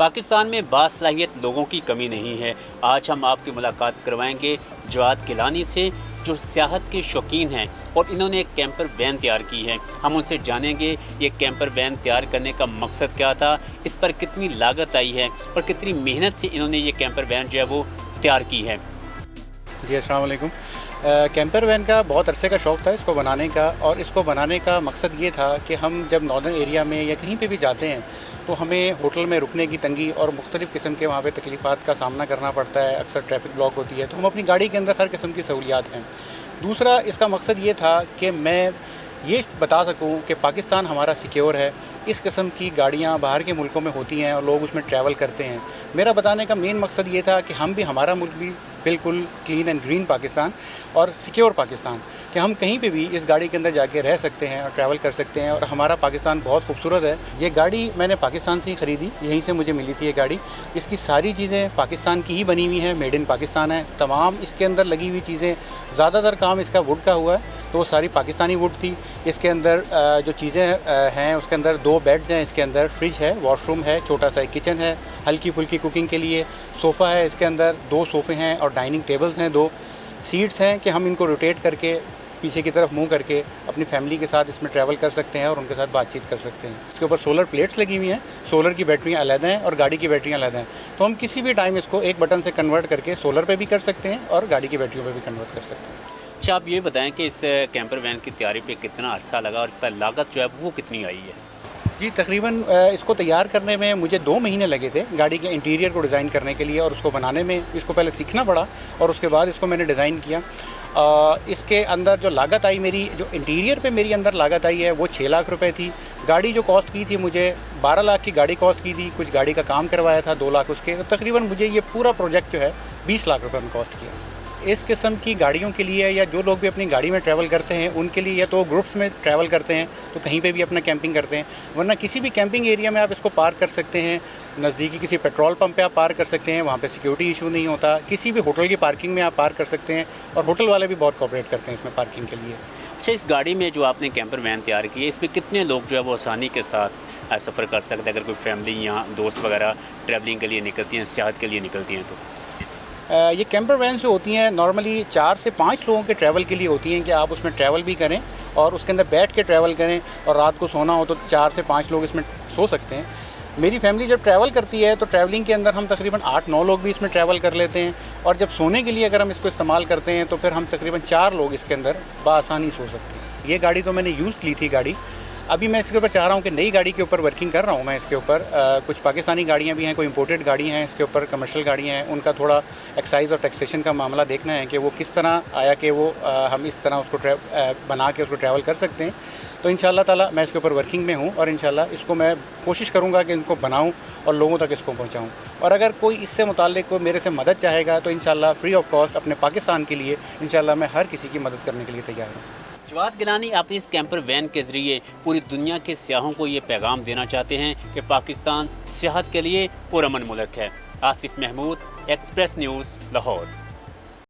पाकिस्तान में बासलाहियत लोगों की कमी नहीं है। आज हम आपकी मुलाकात करवाएंगे जवाद गिलानी से, जो सियाहत के शौकीन हैं और इन्होंने एक कैंपर वैन तैयार की है। हम उनसे जानेंगे ये कैंपर वैन तैयार करने का मकसद क्या था, इस पर कितनी लागत आई है और कितनी मेहनत से इन्होंने ये कैंपर वैन जो है वो तैयार की है। जी अस्सलाम वालेकुम। कैंपर वैन का बहुत अरसे का शौक़ था इसको बनाने का, और इसको बनाने का मकसद ये था कि हम जब नॉर्दर्न एरिया में या कहीं पे भी जाते हैं तो हमें होटल में रुकने की तंगी और मुख्तलिफ़ किस्म के वहाँ पे तकलीफ़ात का सामना करना पड़ता है। अक्सर ट्रैफिक ब्लॉक होती है, तो हम अपनी गाड़ी के अंदर हर किस्म की सहूलियात हैं। दूसरा इसका मकसद ये था कि मैं ये बता सकूं कि पाकिस्तान हमारा सिक्योर है। इस किस्म की गाड़ियां बाहर के मुल्कों में होती हैं और लोग उसमें ट्रैवल करते हैं। मेरा बताने का मेन मकसद ये था कि हम भी, हमारा मुल्क भी बिल्कुल क्लीन एंड ग्रीन पाकिस्तान और सिक्योर पाकिस्तान, कि हम कहीं पे भी इस गाड़ी के अंदर जाके रह सकते हैं और ट्रैवल कर सकते हैं। और हमारा पाकिस्तान बहुत खूबसूरत है। ये गाड़ी मैंने पाकिस्तान से ही ख़रीदी, यहीं से मुझे मिली थी ये गाड़ी। इसकी सारी चीज़ें पाकिस्तान की ही बनी हुई हैं, मेड इन पाकिस्तान है। तमाम इसके अंदर लगी हुई चीज़ें, ज़्यादातर काम इसका वुड का हुआ है, तो वो सारी पाकिस्तानी वुड थी। इसके अंदर जो चीज़ें हैं उसके अंदर 2 बेड्स हैं, इसके अंदर फ्रिज है, वॉशरूम है, छोटा सा एक किचन है हल्की फुल्की कुकिंग के लिए, सोफ़ा है इसके अंदर, 2 सोफ़े हैं और डाइनिंग टेबल्स हैं, 2 सीट्स हैं कि हम इनको रोटेट करके पीछे की तरफ मुंह करके अपनी फैमिली के साथ इसमें ट्रैवल कर सकते हैं और उनके साथ बातचीत कर सकते हैं। इसके ऊपर सोलर प्लेट्स लगी हुई हैं, सोलर की बैटरियाँ अलग हैं और गाड़ी की बैटरियाँ अलग हैं, तो हम किसी भी टाइम इसको एक बटन से कन्वर्ट करके सोलर पे भी कर सकते हैं और गाड़ी की बैटरियों पे भी कन्वर्ट कर सकते हैं। अच्छा, आप ये बताएं कि इस कैंपर वैन की तैयारी पे कितना अर्सा लगा और इस पर लागत जो है वो कितनी आई है? जी तकरीबन इसको तैयार करने में मुझे 2 महीने लगे थे, गाड़ी के इंटीरियर को डिज़ाइन करने के लिए, और उसको बनाने में इसको पहले सीखना पड़ा और उसके बाद इसको मैंने डिज़ाइन किया। इसके अंदर जो लागत आई मेरी, जो इंटीरियर पे मेरी अंदर लागत आई है वो 6 लाख रुपए थी। गाड़ी जो कॉस्ट की थी मुझे 12 लाख की गाड़ी कॉस्ट की थी, कुछ गाड़ी का काम करवाया था 2 लाख उसके, तो तकरीबन मुझे ये पूरा प्रोजेक्ट जो है 20 लाख रुपए में कॉस्ट किया। इस किस्म की गाड़ियों के लिए, या जो लोग भी अपनी गाड़ी में ट्रैवल करते हैं उनके लिए, या तो ग्रुप्स में ट्रैवल करते हैं तो कहीं पे भी अपना कैंपिंग करते हैं, वरना किसी भी कैंपिंग एरिया में आप इसको पार्क कर सकते हैं। नज़दीकी किसी पेट्रोल पंप पे आप पार्क कर सकते हैं, वहाँ पे सिक्योरिटी इशू नहीं होता। किसी भी होटल की पार्किंग में आप पार्क कर सकते हैं और होटल वाले भी बहुत कोऑपरेट करते हैं इसमें पार्किंग के लिए। अच्छा, इस गाड़ी में जो आपने कैंपर वैन तैयार की है, इसमें कितने लोग जो है वो आसानी के साथ सफ़र कर सकते हैं? अगर कोई फैमिली या दोस्त वगैरह ट्रैवलिंग के लिए निकलती हैं, सियाहत के लिए निकलती हैं, तो ये कैंपर वैन जो होती हैं नॉर्मली 4 से 5 लोगों के ट्रैवल के लिए होती हैं, कि आप उसमें ट्रैवल भी करें और उसके अंदर बैठ के ट्रैवल करें, और रात को सोना हो तो 4 से 5 लोग इसमें सो सकते हैं। मेरी फैमिली जब ट्रैवल करती है तो ट्रैवलिंग के अंदर हम तकरीबन 8-9 लोग भी इसमें ट्रैवल कर लेते हैं, और जब सोने के लिए अगर हम इसको इस्तेमाल करते हैं तो फिर हम तकरीबन 4 लोग इसके अंदर बआसानी सो सकते हैं। ये गाड़ी तो मैंने यूज़ ली थी गाड़ी, अभी मैं इसके ऊपर चाह रहा हूँ कि नई गाड़ी के ऊपर वर्किंग कर रहा हूँ मैं इसके ऊपर। कुछ पाकिस्तानी गाड़ियाँ भी हैं, कोई इंपोर्टेड गाड़ी हैं इसके ऊपर, कमर्शियल गाड़ियाँ हैं, उनका थोड़ा एक्साइज़ और टैक्सेशन का मामला देखना है कि वो किस तरह आया कि वो हम इस तरह उसको बना के उसको ट्रैवल कर सकते हैं। तो इंशाअल्लाह ताला मैं इसके ऊपर वर्किंग में हूँ, और इंशाअल्लाह इसको मैं कोशिश करूँगा कि इनको बनाऊँ और लोगों तक इसको पहुँचाऊँ। और अगर कोई इससे मुताल्लिक मेरे से मदद चाहेगा तो इंशाअल्लाह फ्री ऑफ कॉस्ट अपने पाकिस्तान के लिए इंशाअल्लाह मैं हर किसी की मदद करने के लिए तैयार हूँ। जवाद गिलानी अपनी इस कैंपर वैन के ज़रिए पूरी दुनिया के सियाहों को ये पैगाम देना चाहते हैं कि पाकिस्तान सियाहत के लिए पुरअमन मुल्क है। Asif Mahmood, Express News, Lahore.